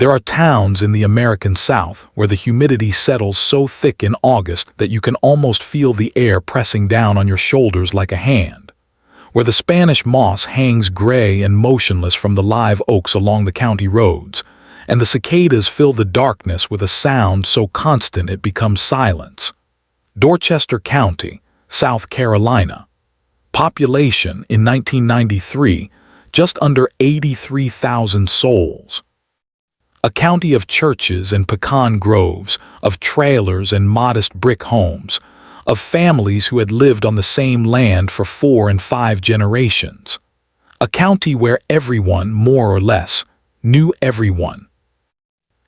There are towns in the American South where the humidity settles so thick in August that you can almost feel the air pressing down on your shoulders like a hand, where the Spanish moss hangs gray and motionless from the live oaks along the county roads, and the cicadas fill the darkness with a sound so constant it becomes silence. Dorchester County, South Carolina. Population in 1993, just under 83,000 souls. A county of churches and pecan groves, of trailers and modest brick homes, of families who had lived on the same land for 4 and 5 generations. A county where everyone, more or less, knew everyone.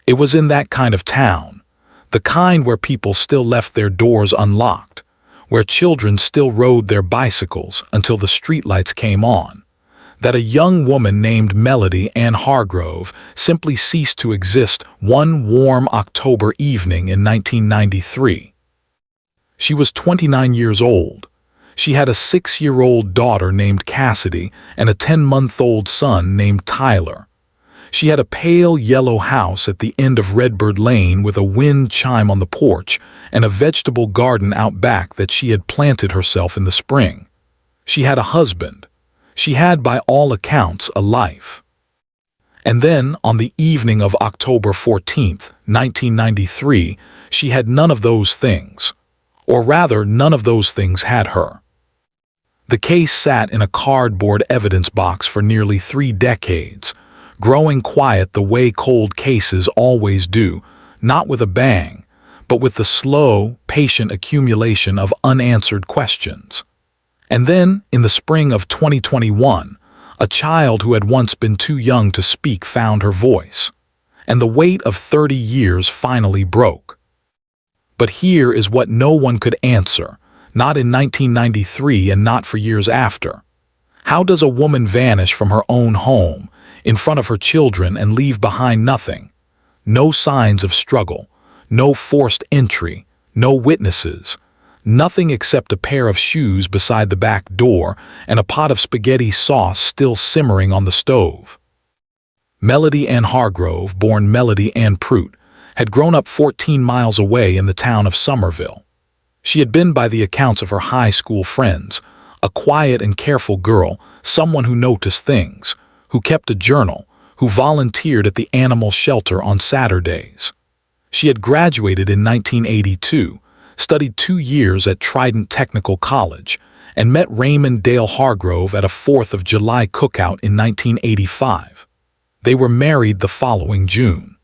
It was in that kind of town, the kind where people still left their doors unlocked, where children still rode their bicycles until the streetlights came on, that a young woman named Melody Ann Hargrove simply ceased to exist one warm October evening in 1993. She was 29 years old. She had a 6-year-old daughter named Cassidy and a 10-month-old son named Tyler. She had a pale yellow house at the end of Redbird Lane with a wind chime on the porch and a vegetable garden out back that she had planted herself in the spring. She had a husband. She had, by all accounts, a life. And then, on the evening of October 14th, 1993, she had none of those things. Or rather, none of those things had her. The case sat in a cardboard evidence box for nearly 3 decades, growing quiet the way cold cases always do, not with a bang, but with the slow, patient accumulation of unanswered questions. And then, in the spring of 2021, a child who had once been too young to speak found her voice, and the weight of 30 years finally broke. But here is what no one could answer, not in 1993 and not for years after. How does a woman vanish from her own home, in front of her children, and leave behind nothing? No signs of struggle, no forced entry, no witnesses, nothing except a pair of shoes beside the back door and a pot of spaghetti sauce still simmering on the stove. Melody Ann Hargrove, born Melody Ann Prout, had grown up 14 miles away in the town of Somerville. She had been, by the accounts of her high school friends, a quiet and careful girl, someone who noticed things, who kept a journal, who volunteered at the animal shelter on Saturdays. She had graduated in 1982, studied 2 years at Trident Technical College, and met Raymond Dale Hargrove at a 4th of July cookout in 1985. They were married the following June.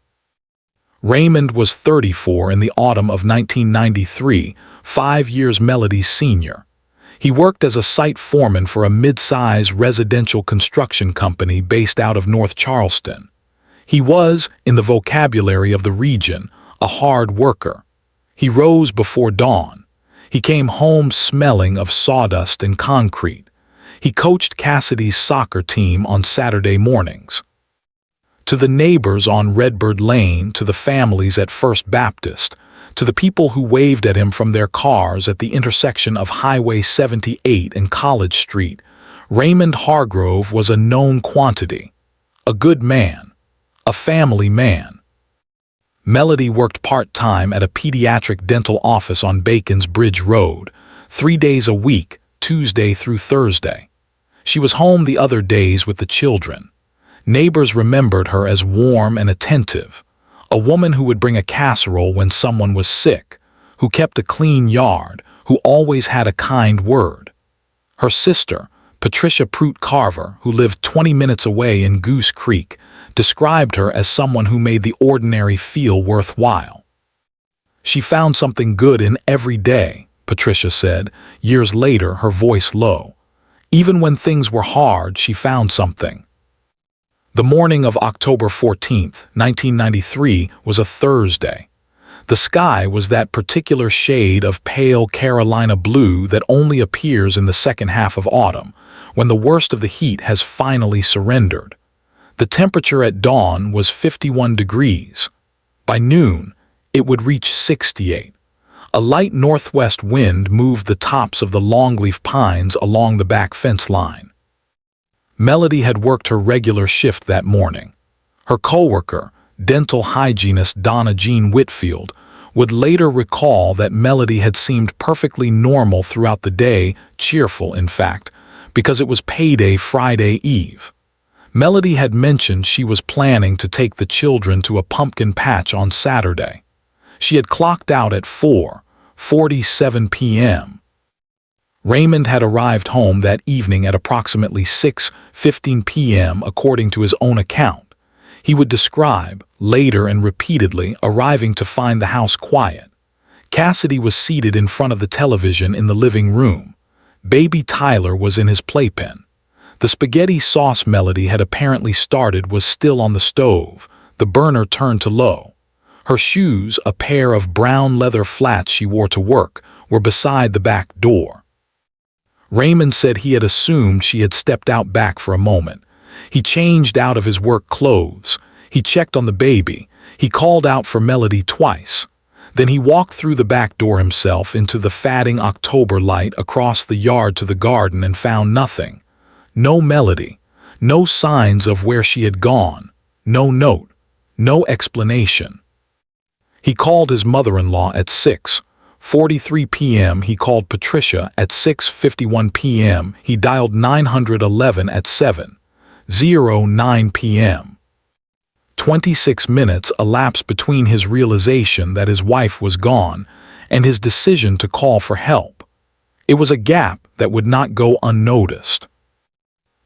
Raymond was 34 in the autumn of 1993, 5 years Melody's senior. He worked as a site foreman for a mid-size residential construction company based out of North Charleston. He was, in the vocabulary of the region, a hard worker. He rose before dawn. He came home smelling of sawdust and concrete. He coached Cassidy's soccer team on Saturday mornings. To the neighbors on Redbird Lane, to the families at First Baptist, to the people who waved at him from their cars at the intersection of Highway 78 and College Street, Raymond Hargrove was a known quantity, a good man, a family man. Melody worked part-time at a pediatric dental office on Bacon's Bridge Road, 3 days a week, Tuesday through Thursday. She was home the other days with the children. Neighbors remembered her as warm and attentive, a woman who would bring a casserole when someone was sick, who kept a clean yard, who always had a kind word. Her sister, Patricia Prout Carver, who lived 20 minutes away in Goose Creek, described her as someone who made the ordinary feel worthwhile. She found something good in every day, Patricia said, years later, her voice low. Even when things were hard, she found something. The morning of October 14th, 1993, was a Thursday. The sky was that particular shade of pale Carolina blue that only appears in the second half of autumn, when the worst of the heat has finally surrendered. The temperature at dawn was 51 degrees. By noon, it would reach 68. A light northwest wind moved the tops of the longleaf pines along the back fence line. Melody had worked her regular shift that morning. Her coworker, dental hygienist Donna Jean Whitfield, would later recall that Melody had seemed perfectly normal throughout the day, cheerful in fact, because it was payday Friday Eve. Melody had mentioned she was planning to take the children to a pumpkin patch on Saturday. She had clocked out at 4:47 p.m. Raymond had arrived home that evening at approximately 6:15 p.m. according to his own account. He would describe, later and repeatedly, arriving to find the house quiet. Cassidy was seated in front of the television in the living room. Baby Tyler was in his playpen. The spaghetti sauce Melody had apparently started was still on the stove, the burner turned to low. Her shoes, a pair of brown leather flats she wore to work, were beside the back door. Raymond said he had assumed she had stepped out back for a moment. He changed out of his work clothes. He checked on the baby. He called out for Melody twice. Then he walked through the back door himself into the fatting October light across the yard to the garden and found nothing. No Melody. No signs of where she had gone. No note. No explanation. He called his mother-in-law at 6:43 p.m. He called Patricia at 6:51 p.m. He dialed 911 at 7:09 p.m. 26 minutes elapsed between his realization that his wife was gone and his decision to call for help. It was a gap that would not go unnoticed.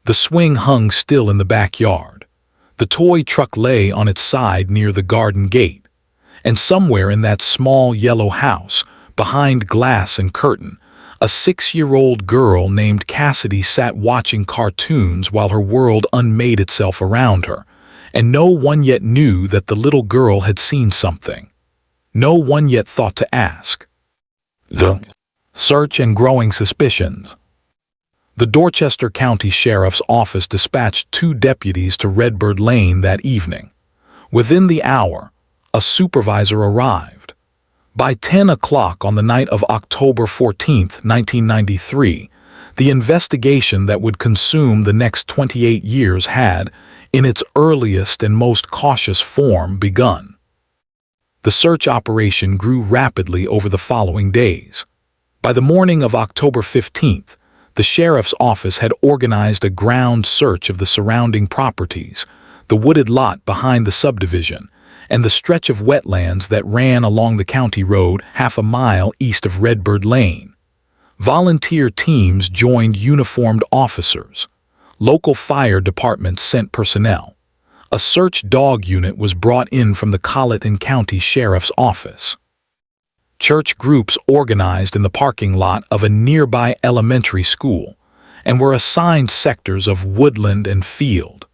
The swing hung still in the backyard. The toy truck lay on its side near the garden gate. And somewhere in that small yellow house, behind glass and curtain, a 6-year-old girl named Cassidy sat watching cartoons while her world unmade itself around her, and no one yet knew that the little girl had seen something. No one yet thought to ask. The search and growing suspicions. The Dorchester County Sheriff's Office dispatched 2 deputies to Redbird Lane that evening. Within the hour, a supervisor arrived. By 10 o'clock on the night of October 14, 1993, the investigation that would consume the next 28 years had, in its earliest and most cautious form, begun. The search operation grew rapidly over the following days. By the morning of October 15th, the sheriff's office had organized a ground search of the surrounding properties, the wooded lot behind the subdivision, and the stretch of wetlands that ran along the county road half a mile east of Redbird Lane. Volunteer teams joined uniformed officers. Local fire departments sent personnel. A search dog unit was brought in from the Colleton County Sheriff's Office. Church groups organized in the parking lot of a nearby elementary school and were assigned sectors of woodland and field.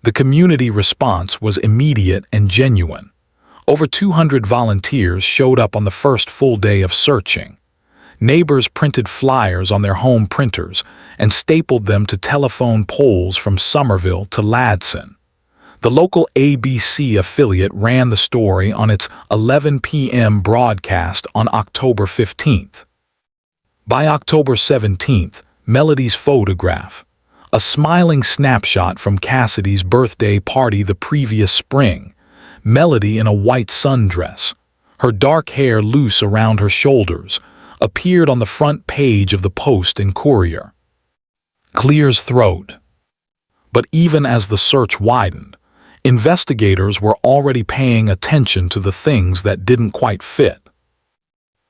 The community response was immediate and genuine. Over 200 volunteers showed up on the first full day of searching. Neighbors printed flyers on their home printers and stapled them to telephone poles from Somerville to Ladson. The local ABC affiliate ran the story on its 11 p.m. broadcast on October 15th. By October 17th, Melody's photograph, a smiling snapshot from Cassidy's birthday party the previous spring, Melody in a white sundress, her dark hair loose around her shoulders, appeared on the front page of the Post and Courier. Clear's throat. But even as the search widened, investigators were already paying attention to the things that didn't quite fit.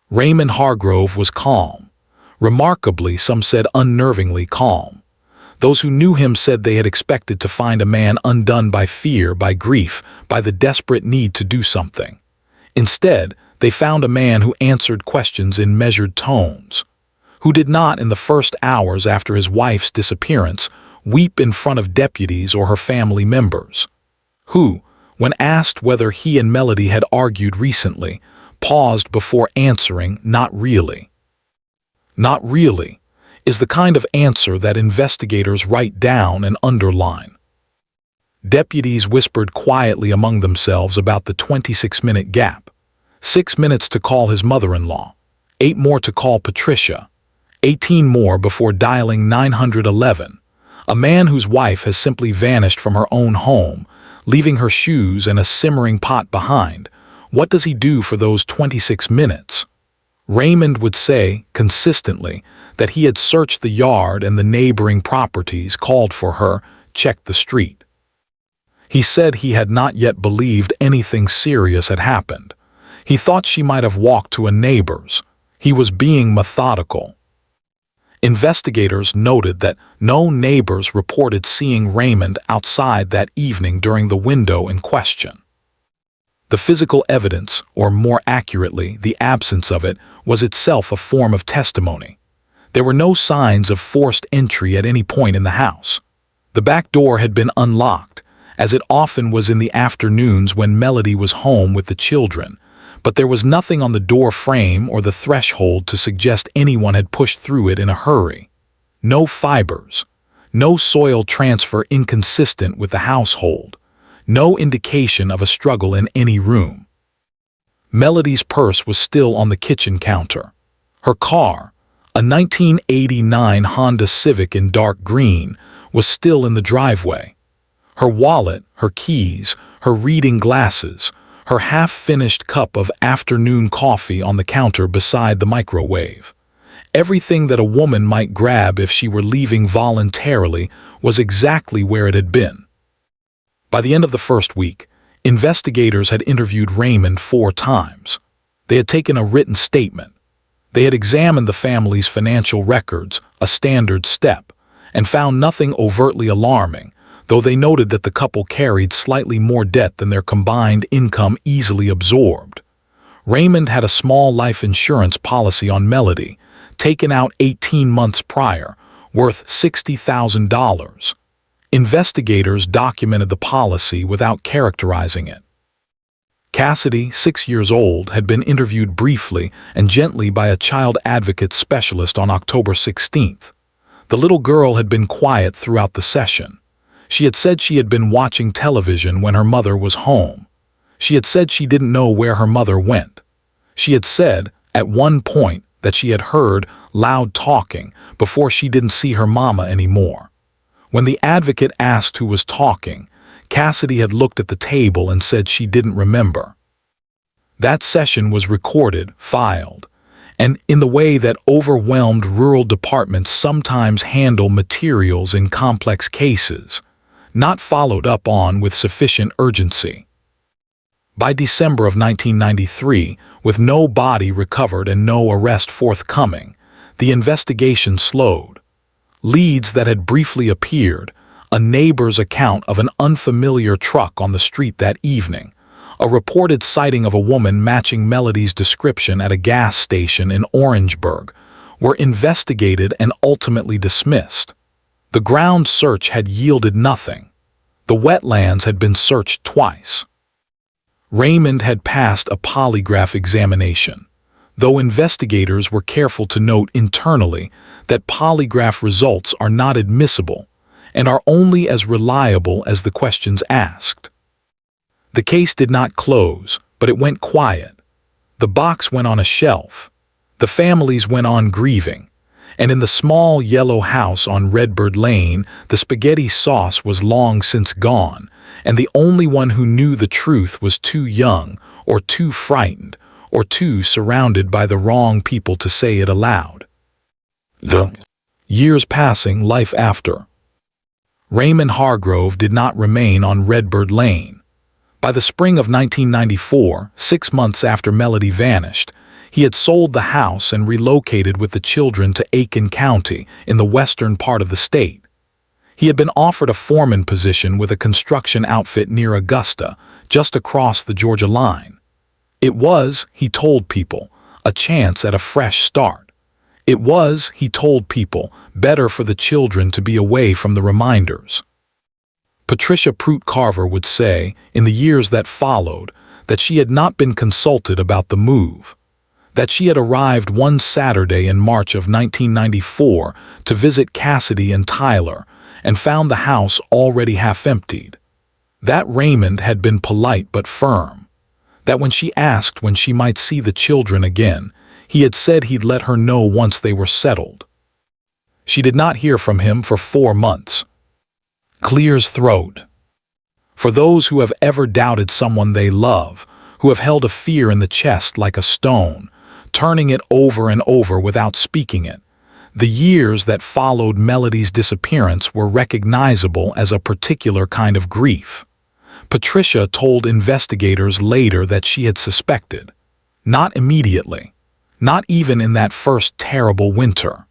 Raymond Hargrove was calm. Remarkably, some said unnervingly calm. Those who knew him said they had expected to find a man undone by fear, by grief, by the desperate need to do something. Instead, they found a man who answered questions in measured tones, who did not, in the first hours after his wife's disappearance, weep in front of deputies or her family members, who, when asked whether he and Melody had argued recently, paused before answering, "Not really." "Not really" is the kind of answer that investigators write down and underline. Deputies whispered quietly among themselves about the 26-minute gap. 6 minutes to call his mother-in-law, 8 more to call Patricia, 18 more before dialing 911, a man whose wife has simply vanished from her own home, leaving her shoes and a simmering pot behind. What does he do for those 26 minutes? Raymond would say, consistently, that he had searched the yard and the neighboring properties, called for her, checked the street. He said he had not yet believed anything serious had happened. He thought she might have walked to a neighbor's. He was being methodical. Investigators noted that no neighbors reported seeing Raymond outside that evening during the window in question. The physical evidence, or more accurately, the absence of it, was itself a form of testimony. There were no signs of forced entry at any point in the house. The back door had been unlocked, as it often was in the afternoons when Melody was home with the children, but there was nothing on the door frame or the threshold to suggest anyone had pushed through it in a hurry. No fibers, no soil transfer inconsistent with the household, no indication of a struggle in any room. Melody's purse was still on the kitchen counter. Her car, a 1989 Honda Civic in dark green, was still in the driveway. Her wallet, her keys, her reading glasses, her half-finished cup of afternoon coffee on the counter beside the microwave. Everything that a woman might grab if she were leaving voluntarily was exactly where it had been. By the end of the first week, investigators had interviewed Raymond 4 times. They had taken a written statement. They had examined the family's financial records, a standard step, and found nothing overtly alarming, though they noted that the couple carried slightly more debt than their combined income easily absorbed. Raymond had a small life insurance policy on Melody, taken out 18 months prior, worth $60,000. Investigators documented the policy without characterizing it. Cassidy, 6 years old, had been interviewed briefly and gently by a child advocate specialist on October 16th. The little girl had been quiet throughout the session. She had said she had been watching television when her mother was home. She had said she didn't know where her mother went. She had said, at one point, that she had heard loud talking before she didn't see her mama anymore. When the advocate asked who was talking, Cassidy had looked at the table and said she didn't remember. That session was recorded, filed, and in the way that overwhelmed rural departments sometimes handle materials in complex cases, not followed up on with sufficient urgency. By December of 1993, with no body recovered and no arrest forthcoming, the investigation slowed. Leads that had briefly appeared, a neighbor's account of an unfamiliar truck on the street that evening, a reported sighting of a woman matching Melody's description at a gas station in Orangeburg, were investigated and ultimately dismissed. The ground search had yielded nothing. The wetlands had been searched twice. Raymond had passed a polygraph examination, though investigators were careful to note internally that polygraph results are not admissible and are only as reliable as the questions asked. The case did not close, but it went quiet. The box went on a shelf. The families went on grieving, and in the small yellow house on Redbird Lane, the spaghetti sauce was long since gone, and the only one who knew the truth was too young, or too frightened, or too surrounded by the wrong people to say it aloud. The years passing, life after. Raymond Hargrove did not remain on Redbird Lane. By the spring of 1994, 6 months after Melody vanished, he had sold the house and relocated with the children to Aiken County in the western part of the state. He had been offered a foreman position with a construction outfit near Augusta, just across the Georgia line. It was, he told people, a chance at a fresh start. It was, he told people, better for the children to be away from the reminders. Patricia Pruitt-Carver would say, in the years that followed, that she had not been consulted about the move, that she had arrived one Saturday in March of 1994 to visit Cassidy and Tyler and found the house already half emptied. That Raymond had been polite but firm. That when she asked when she might see the children again, he had said he'd let her know once they were settled. She did not hear from him for 4 months. Clears throat. For those who have ever doubted someone they love, who have held a fear in the chest like a stone, turning it over and over without speaking it, the years that followed Melody's disappearance were recognizable as a particular kind of grief. Patricia told investigators later that she had suspected. Not immediately. Not even in that first terrible winter.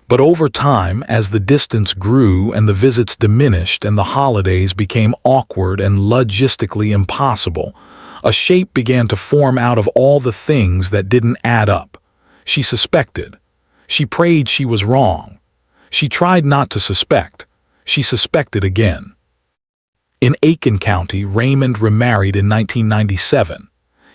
But over time, as the distance grew and the visits diminished and the holidays became awkward and logistically impossible, a shape began to form out of all the things that didn't add up. She suspected. She prayed she was wrong. She tried not to suspect. She suspected again. In Aiken County, Raymond remarried in 1997.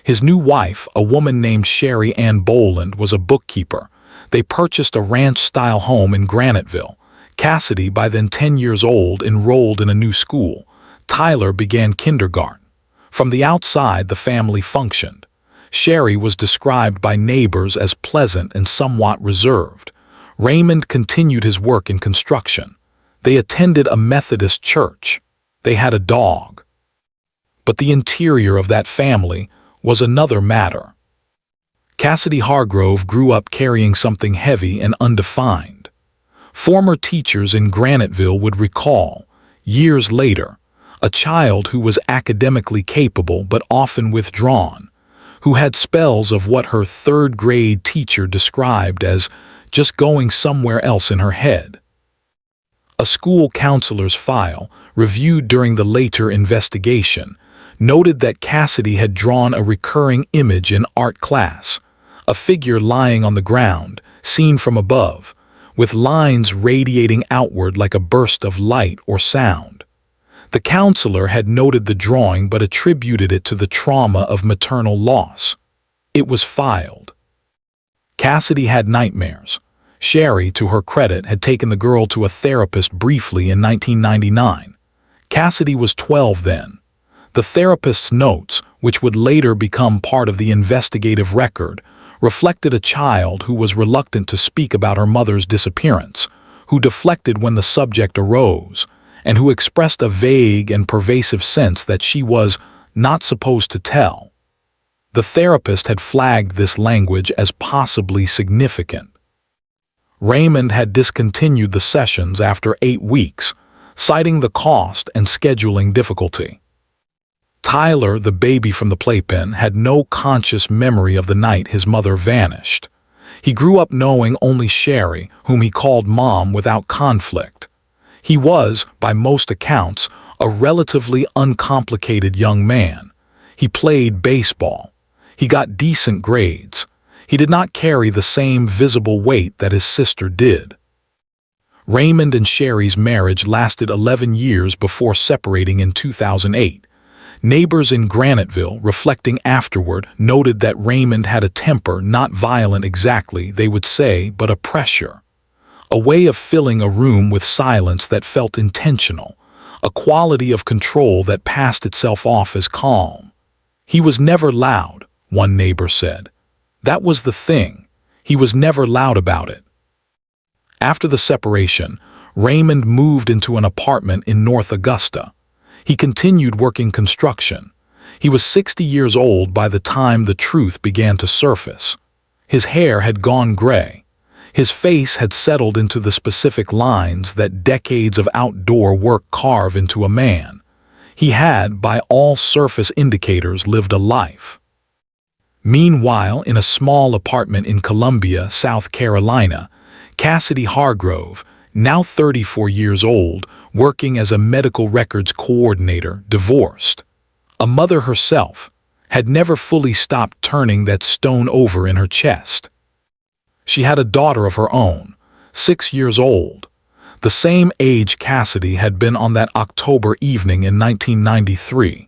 His new wife, a woman named Sherry Ann Boland, was a bookkeeper. They purchased a ranch-style home in Graniteville. Cassidy, by then 10 years old, enrolled in a new school. Tyler began kindergarten. From the outside, the family functioned. Sherry was described by neighbors as pleasant and somewhat reserved. Raymond continued his work in construction. They attended a Methodist church. They had a dog. But the interior of that family was another matter. Cassidy Hargrove grew up carrying something heavy and undefined. Former teachers in Graniteville would recall, years later, a child who was academically capable but often withdrawn, who had spells of what her third-grade teacher described as just going somewhere else in her head. A school counselor's file, reviewed during the later investigation, noted that Cassidy had drawn a recurring image in art class, a figure lying on the ground, seen from above, with lines radiating outward like a burst of light or sound. The counselor had noted the drawing but attributed it to the trauma of maternal loss. It was filed. Cassidy had nightmares. Sherry, to her credit, had taken the girl to a therapist briefly in 1999. Cassidy was 12 then. The therapist's notes, which would later become part of the investigative record, reflected a child who was reluctant to speak about her mother's disappearance, who deflected when the subject arose, and who expressed a vague and pervasive sense that she was not supposed to tell. The therapist had flagged this language as possibly significant. Raymond had discontinued the sessions after 8 weeks, citing the cost and scheduling difficulty. Tyler, the baby from the playpen, had no conscious memory of the night his mother vanished. He grew up knowing only Sherry, whom he called Mom without conflict. He was, by most accounts, a relatively uncomplicated young man. He played baseball. He got decent grades. He did not carry the same visible weight that his sister did. Raymond and Sherry's marriage lasted 11 years before separating in 2008. Neighbors in Graniteville, reflecting afterward, noted that Raymond had a temper not violent exactly, they would say, but a pressure. A way of filling a room with silence that felt intentional, a quality of control that passed itself off as calm. He was never loud, one neighbor said. That was the thing. He was never loud about it. After the separation, Raymond moved into an apartment in North Augusta. He continued working construction. He was 60 years old by the time the truth began to surface. His hair had gone gray. His face had settled into the specific lines that decades of outdoor work carve into a man. He had, by all surface indicators, lived a life. Meanwhile, in a small apartment in Columbia, South Carolina, Cassidy Hargrove, now 34 years old, working as a medical records coordinator, divorced. A mother herself, had never fully stopped turning that stone over in her chest. She had a daughter of her own, 6 years old, the same age Cassidy had been on that October evening in 1993.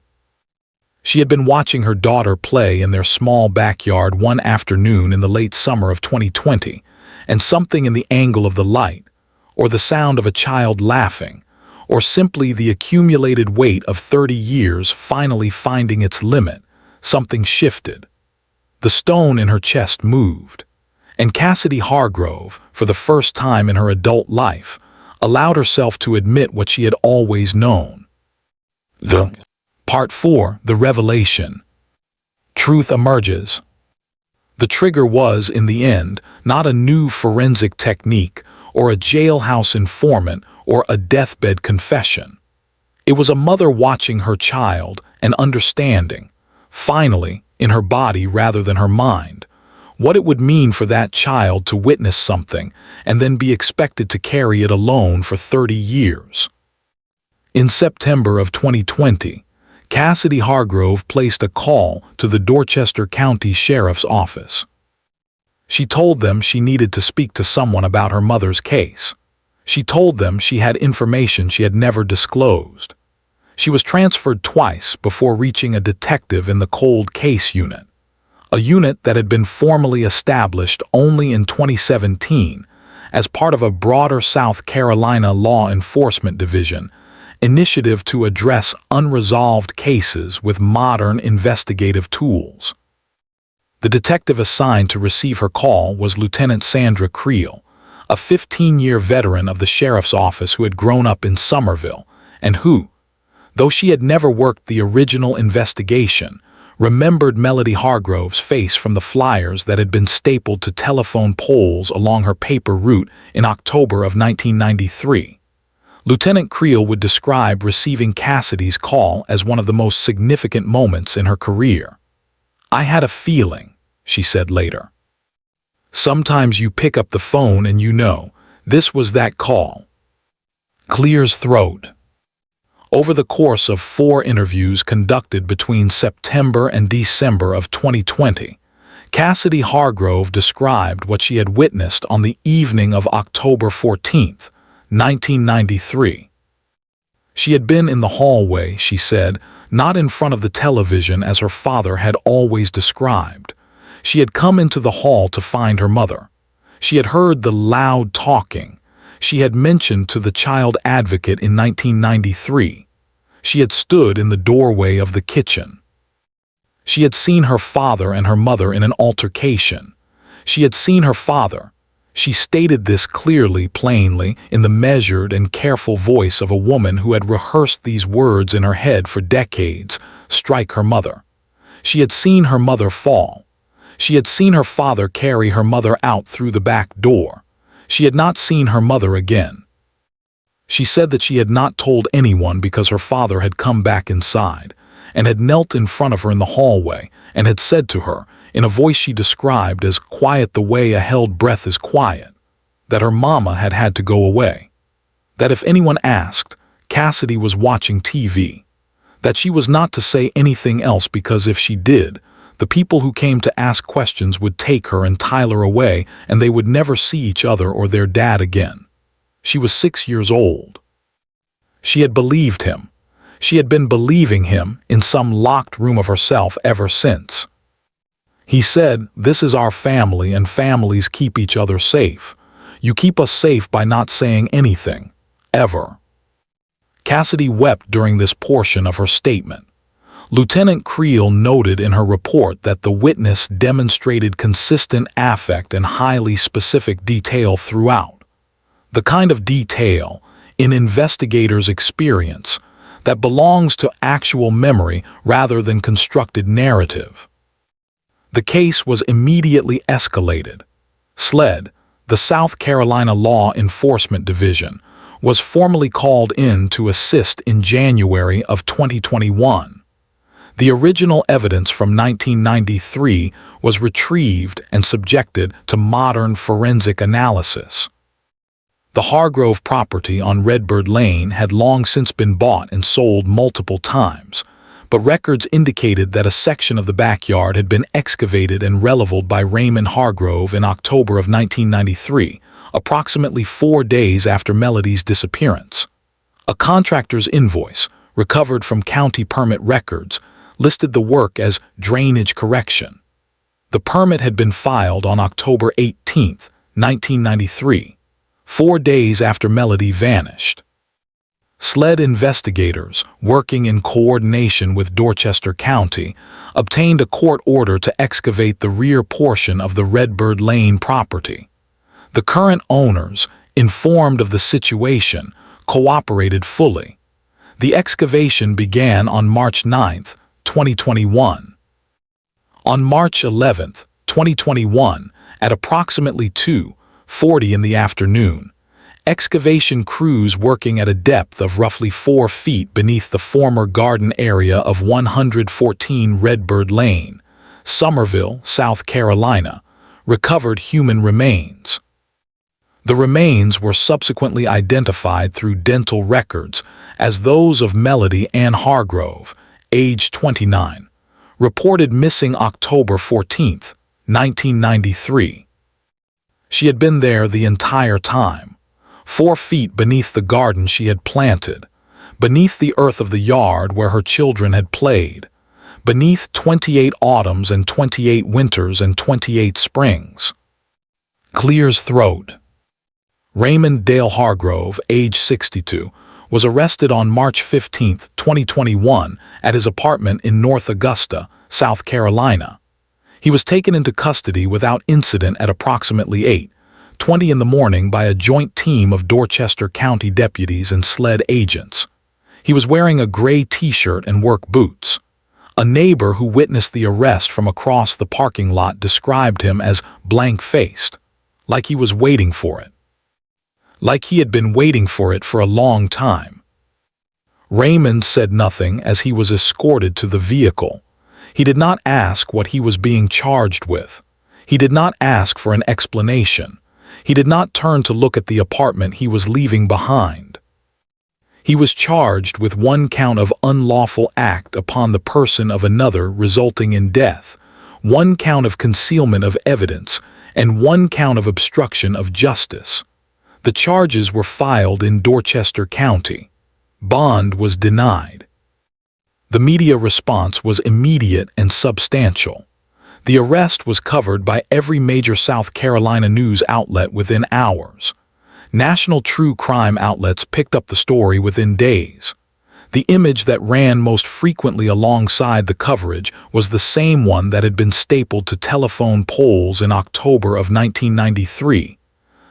She had been watching her daughter play in their small backyard one afternoon in the late summer of 2020, and something in the angle of the light, or the sound of a child laughing, or simply the accumulated weight of 30 years finally finding its limit, something shifted. The stone in her chest moved, and Cassidy Hargrove, for the first time in her adult life, allowed herself to admit what she had always known. The Part 4, The Revelation. Truth emerges. The trigger was, in the end, not a new forensic technique or a jailhouse informant or a deathbed confession. It was a mother watching her child and understanding, finally, in her body rather than her mind, what it would mean for that child to witness something and then be expected to carry it alone for 30 years. In September of 2020, Cassidy Hargrove placed a call to the Dorchester County Sheriff's Office. She told them she needed to speak to someone about her mother's case. She told them she had information she had never disclosed. She was transferred twice before reaching a detective in the cold case unit, a unit that had been formally established only in 2017 as part of a broader South Carolina law enforcement division initiative to address unresolved cases with modern investigative tools. The detective assigned to receive her call was Lieutenant Sandra Creel, a 15-year veteran of the sheriff's office who had grown up in Somerville and who, though she had never worked the original investigation, remembered Melody Hargrove's face from the flyers that had been stapled to telephone poles along her paper route in October of 1993. Lieutenant Creel would describe receiving Cassidy's call as one of the most significant moments in her career. "I had a feeling," she said later. "Sometimes you pick up the phone and you know, this was that call." Clears throat. Over the course of 4 interviews conducted between September and December of 2020, Cassidy Hargrove described what she had witnessed on the evening of October 14th, 1993. She had been in the hallway, she said, not in front of the television as her father had always described. She had come into the hall to find her mother. She had heard the loud talking. She had mentioned to the child advocate in 1993. She had stood in the doorway of the kitchen. She had seen her father and her mother in an altercation. She had seen her father. She stated this clearly, plainly, in the measured and careful voice of a woman who had rehearsed these words in her head for decades, strike her mother. She had seen her mother fall. She had seen her father carry her mother out through the back door. She had not seen her mother again. She said that she had not told anyone because her father had come back inside and had knelt in front of her in the hallway and had said to her, in a voice she described as quiet the way a held breath is quiet, that her mama had had to go away. That if anyone asked, Cassidy was watching TV. That she was not to say anything else because if she did, the people who came to ask questions would take her and Tyler away and they would never see each other or their dad again. She was 6 years old. She had believed him. She had been believing him in some locked room of herself ever since. He said, "This is our family and families keep each other safe. You keep us safe by not saying anything. Ever." Cassidy wept during this portion of her statement. Lieutenant Creel noted in her report that the witness demonstrated consistent affect and highly specific detail throughout. The kind of detail, in investigators' experience, that belongs to actual memory rather than constructed narrative. The case was immediately escalated. SLED, the South Carolina Law Enforcement Division, was formally called in to assist in January of 2021. The original evidence from 1993 was retrieved and subjected to modern forensic analysis. The Hargrove property on Redbird Lane had long since been bought and sold multiple times, but records indicated that a section of the backyard had been excavated and leveled by Raymond Hargrove in October of 1993, approximately 4 days after Melody's disappearance. A contractor's invoice, recovered from county permit records, listed the work as drainage correction. The permit had been filed on October 18, 1993, 4 days after Melody vanished. SLED investigators, working in coordination with Dorchester County, obtained a court order to excavate the rear portion of the Redbird Lane property. The current owners, informed of the situation, cooperated fully. The excavation began on March 9, 2021. On March 11, 2021, at approximately 2:40 in the afternoon, excavation crews working at a depth of roughly 4 feet beneath the former garden area of 114 Redbird Lane, Summerville, South Carolina, recovered human remains. The remains were subsequently identified through dental records as those of Melody Ann Hargrove, age 29, reported missing October 14, 1993. She had been there the entire time, 4 feet beneath the garden she had planted, beneath the earth of the yard where her children had played, beneath 28 autumns and 28 winters and 28 springs. Clears throat. Raymond Dale Hargrove, age 62, was arrested on March 15, 2021, at his apartment in North Augusta, South Carolina. He was taken into custody without incident at approximately 8:20 in the morning by a joint team of Dorchester County deputies and SLED agents. He was wearing a gray t-shirt and work boots. A neighbor who witnessed the arrest from across the parking lot described him as blank-faced, like he was waiting for it. Like he had been waiting for it for a long time. Raymond said nothing as he was escorted to the vehicle. He did not ask what he was being charged with. He did not ask for an explanation. He did not turn to look at the apartment he was leaving behind. He was charged with 1 count of unlawful act upon the person of another resulting in death, 1 count of concealment of evidence, and 1 count of obstruction of justice. The charges were filed in Dorchester County. Bond was denied. The media response was immediate and substantial. The arrest was covered by every major South Carolina news outlet within hours. National true crime outlets picked up the story within days. The image that ran most frequently alongside the coverage was the same one that had been stapled to telephone poles in October of 1993.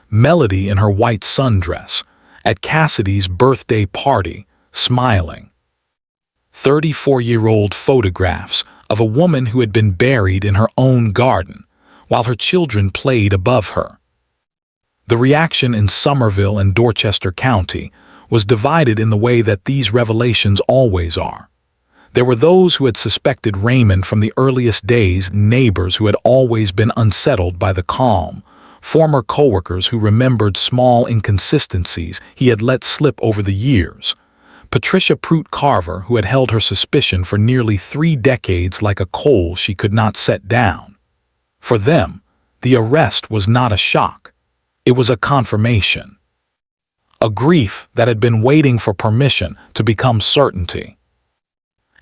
Melody in her white sundress, at Cassidy's birthday party, smiling. 34-year-old photographs of a woman who had been buried in her own garden, while her children played above her. The reaction in Summerville and Dorchester County was divided in the way that these revelations always are. There were those who had suspected Raymond from the earliest days, neighbors who had always been unsettled by the calm, former coworkers who remembered small inconsistencies he had let slip over the years, Patricia Pruitt Carver, who had held her suspicion for nearly 3 decades like a coal she could not set down. For them, the arrest was not a shock. It was a confirmation. A grief that had been waiting for permission to become certainty.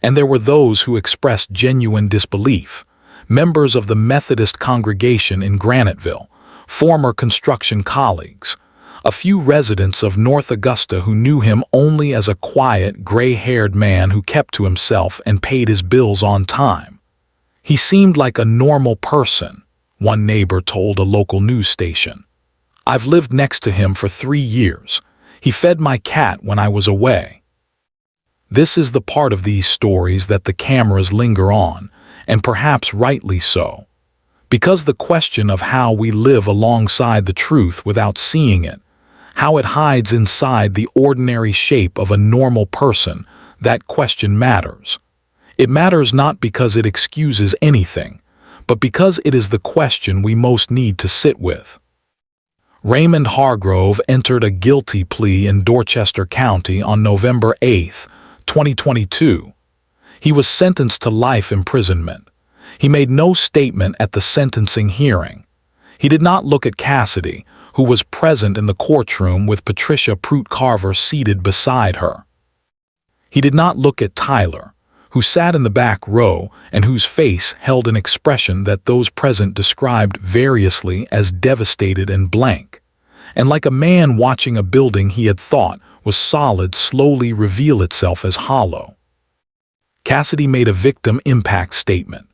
And there were those who expressed genuine disbelief, members of the Methodist congregation in Graniteville, former construction colleagues, a few residents of North Augusta who knew him only as a quiet, gray-haired man who kept to himself and paid his bills on time. He seemed like a normal person, one neighbor told a local news station. I've lived next to him for 3 years. He fed my cat when I was away. This is the part of these stories that the cameras linger on, and perhaps rightly so. Because the question of how we live alongside the truth without seeing it, how it hides inside the ordinary shape of a normal person, that question matters. It matters not because it excuses anything, but because it is the question we most need to sit with. Raymond Hargrove entered a guilty plea in Dorchester County on November 8, 2022. He was sentenced to life imprisonment. He made no statement at the sentencing hearing. He did not look at Cassidy, who was present in the courtroom with Patricia Pruitt Carver seated beside her. He did not look at Tyler, who sat in the back row and whose face held an expression that those present described variously as devastated and blank, and like a man watching a building he had thought was solid slowly reveal itself as hollow. Cassidy made a victim impact statement.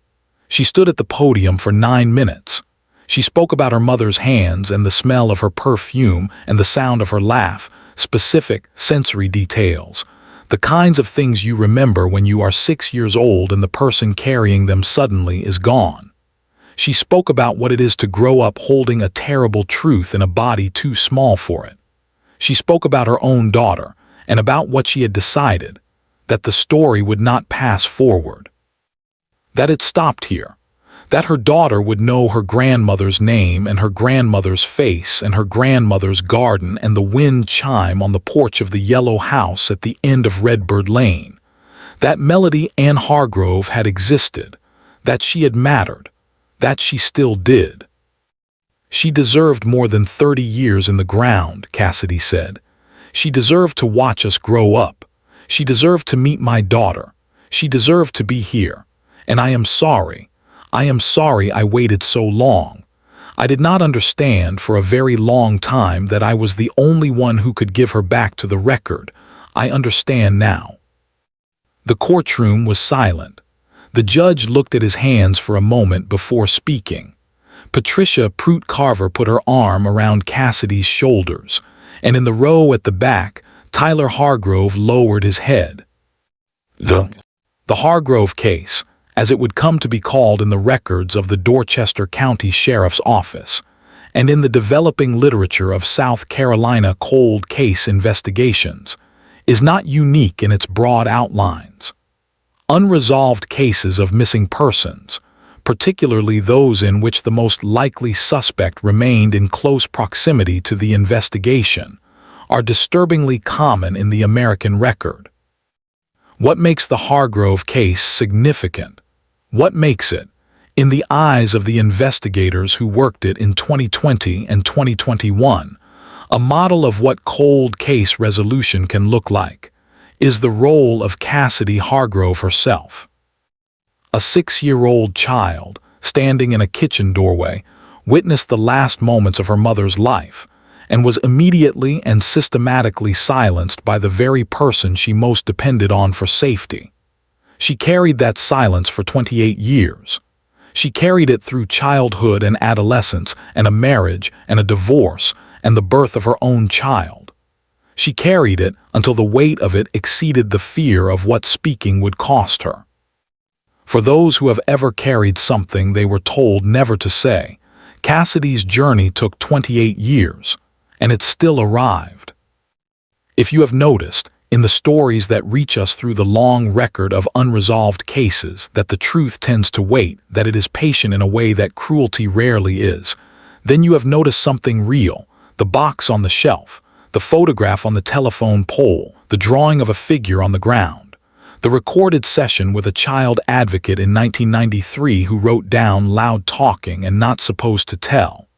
She stood at the podium for 9 minutes. She spoke about her mother's hands and the smell of her perfume and the sound of her laugh, specific sensory details. The kinds of things you remember when you are 6 years old and the person carrying them suddenly is gone. She spoke about what it is to grow up holding a terrible truth in a body too small for it. She spoke about her own daughter and about what she had decided, that the story would not pass forward. That it stopped here. That her daughter would know her grandmother's name and her grandmother's face and her grandmother's garden and the wind chime on the porch of the yellow house at the end of Redbird Lane. That Melody Ann Hargrove had existed, that she had mattered, that she still did. She deserved more than 30 years in the ground, Cassidy said. She deserved to watch us grow up. She deserved to meet my daughter. She deserved to be here. And I am sorry. I am sorry I waited so long. I did not understand for a very long time that I was the only one who could give her back to the record. I understand now. The courtroom was silent. The judge looked at his hands for a moment before speaking. Patricia Pruitt-Carver put her arm around Cassidy's shoulders, and in the row at the back, Tyler Hargrove lowered his head. The Hargrove case, as it would come to be called in the records of the Dorchester County Sheriff's Office, and in the developing literature of South Carolina cold case investigations, is not unique in its broad outlines. Unresolved cases of missing persons, particularly those in which the most likely suspect remained in close proximity to the investigation, are disturbingly common in the American record. What makes the Hargrove case significant? What makes it, in the eyes of the investigators who worked it in 2020 and 2021, a model of what cold case resolution can look like, is the role of Cassidy Hargrove herself. A 6-year-old child, standing in a kitchen doorway, witnessed the last moments of her mother's life, and was immediately and systematically silenced by the very person she most depended on for safety. She carried that silence for 28 years. She carried it through childhood and adolescence and a marriage and a divorce and the birth of her own child. She carried it until the weight of it exceeded the fear of what speaking would cost her. For those who have ever carried something they were told never to say, Cassidy's journey took 28 years, and it still arrived. If you have noticed, in the stories that reach us through the long record of unresolved cases, that the truth tends to wait, that it is patient in a way that cruelty rarely is, then you have noticed something real: the box on the shelf, the photograph on the telephone pole, the drawing of a figure on the ground, the recorded session with a child advocate in 1993 who wrote down loud talking and not supposed to tell.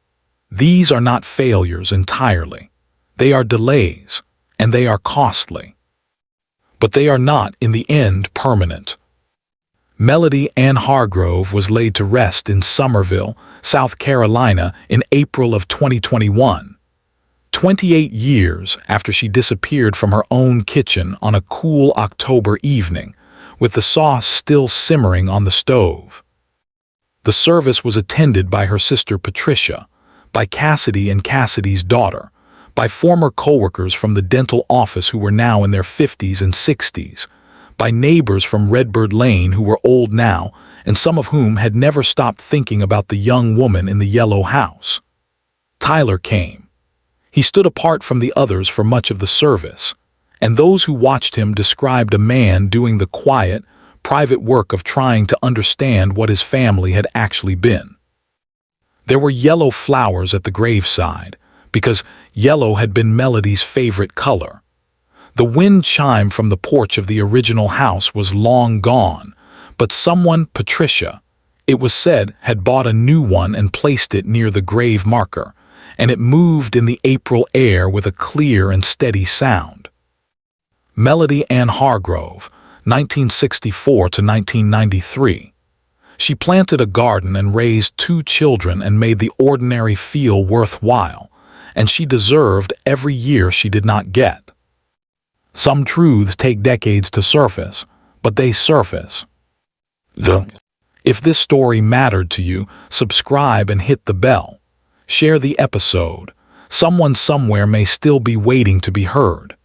These are not failures entirely. They are delays, and they are costly. But they are not, in the end, permanent. Melody Ann Hargrove was laid to rest in Summerville, South Carolina, in April of 2021. 28 years after she disappeared from her own kitchen on a cool October evening, with the sauce still simmering on the stove. The service was attended by her sister Patricia, by Cassidy and Cassidy's daughter, by former coworkers from the dental office who were now in their 50s and 60s, by neighbors from Redbird Lane who were old now and some of whom had never stopped thinking about the young woman in the yellow house. Tyler came. He stood apart from the others for much of the service, and those who watched him described a man doing the quiet, private work of trying to understand what his family had actually been. There were yellow flowers at the graveside, because yellow had been Melody's favorite color. The wind chime from the porch of the original house was long gone, but someone, Patricia, it was said, had bought a new one and placed it near the grave marker, and it moved in the April air with a clear and steady sound. Melody Ann Hargrove, 1964 to 1993. She planted a garden and raised 2 children and made the ordinary feel worthwhile, and she deserved every year she did not get. Some truths take decades to surface, but they surface. If this story mattered to you, subscribe and hit the bell. Share the episode. Someone somewhere may still be waiting to be heard.